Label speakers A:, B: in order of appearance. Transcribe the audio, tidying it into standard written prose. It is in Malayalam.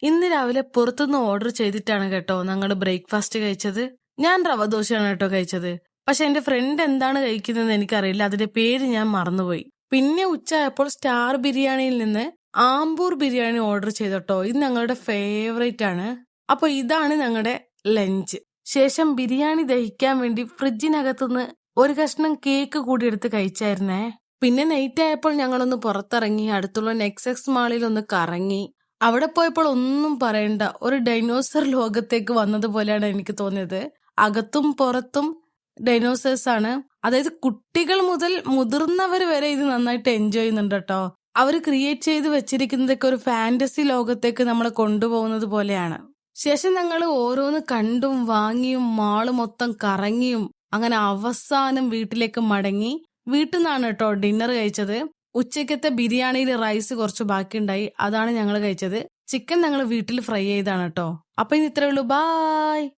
A: ഇന്ന് രാവിലെ പുറത്തുനിന്ന് ഓർഡർ ചെയ്തിട്ടാണ് കേട്ടോ ഞങ്ങൾ ബ്രേക്ക്ഫാസ്റ്റ് കഴിച്ചത്. ഞാൻ റവ ദോശയാണ് കേട്ടോ കഴിച്ചത്. പക്ഷെ എന്റെ ഫ്രണ്ട് എന്താണ് കഴിക്കുന്നതെന്ന് എനിക്കറിയില്ല, അതിന്റെ പേര് ഞാൻ മറന്നുപോയി. പിന്നെ ഉച്ചയായപ്പോൾ സ്റ്റാർ ബിരിയാണിയിൽ നിന്ന് ആമ്പൂർ ബിരിയാണി ഓർഡർ ചെയ്തോട്ടോ. ഇത് ഞങ്ങളുടെ ഫേവറേറ്റ് ആണ്. അപ്പൊ ഇതാണ് ഞങ്ങളുടെ ലഞ്ച്. ശേഷം ബിരിയാണി ദഹിക്കാൻ വേണ്ടി ഫ്രിഡ്ജിനകത്തുനിന്ന് ഒരു കഷ്ണം കേക്ക് കൂടി എടുത്ത് കഴിച്ചായിരുന്നേ. പിന്നെ നൈറ്റ് ആയപ്പോൾ ഞങ്ങളൊന്ന് പുറത്തിറങ്ങി അടുത്തുള്ള നെക്സസ് മാളിൽ ഒന്ന് കറങ്ങി. അവിടെ പോയപ്പോൾ ഒന്നും പറയണ്ട, ഒരു ഡൈനോസർ ലോകത്തേക്ക് വന്നതുപോലെയാണ് എനിക്ക് തോന്നിയത്. അകത്തും പുറത്തും ഡൈനോസേഴ്സ് ആണ്. അതായത് കുട്ടികൾ മുതൽ മുതിർന്നവർ വരെ ഇത് നന്നായിട്ട് എൻജോയ് ചെയ്യുന്നുണ്ട് കേട്ടോ. അവർ ക്രിയേറ്റ് ചെയ്ത് വെച്ചിരിക്കുന്നതൊക്കെ ഒരു ഫാന്റസി ലോകത്തേക്ക് നമ്മളെ കൊണ്ടുപോകുന്നത് പോലെയാണ്. ശേഷം ഞങ്ങൾ ഓരോന്ന് കണ്ടും വാങ്ങിയും മാള് മൊത്തം കറങ്ങിയും അങ്ങനെ അവസാനം വീട്ടിലേക്ക് മടങ്ങി. വീട്ടിൽ നിന്നാണ് കേട്ടോ ഡിന്നർ കഴിച്ചത്. ഉച്ചക്കത്തെ ബിരിയാണിയിൽ റൈസ് കുറച്ച് ബാക്കിയുണ്ടായി, അതാണ് ഞങ്ങൾ കഴിച്ചത്. ചിക്കൻ ഞങ്ങൾ വീട്ടിൽ ഫ്രൈ ചെയ്താണ് കേട്ടോ. അപ്പൊ ഇനി ഇത്രേ ഉള്ളൂ. ബായ്.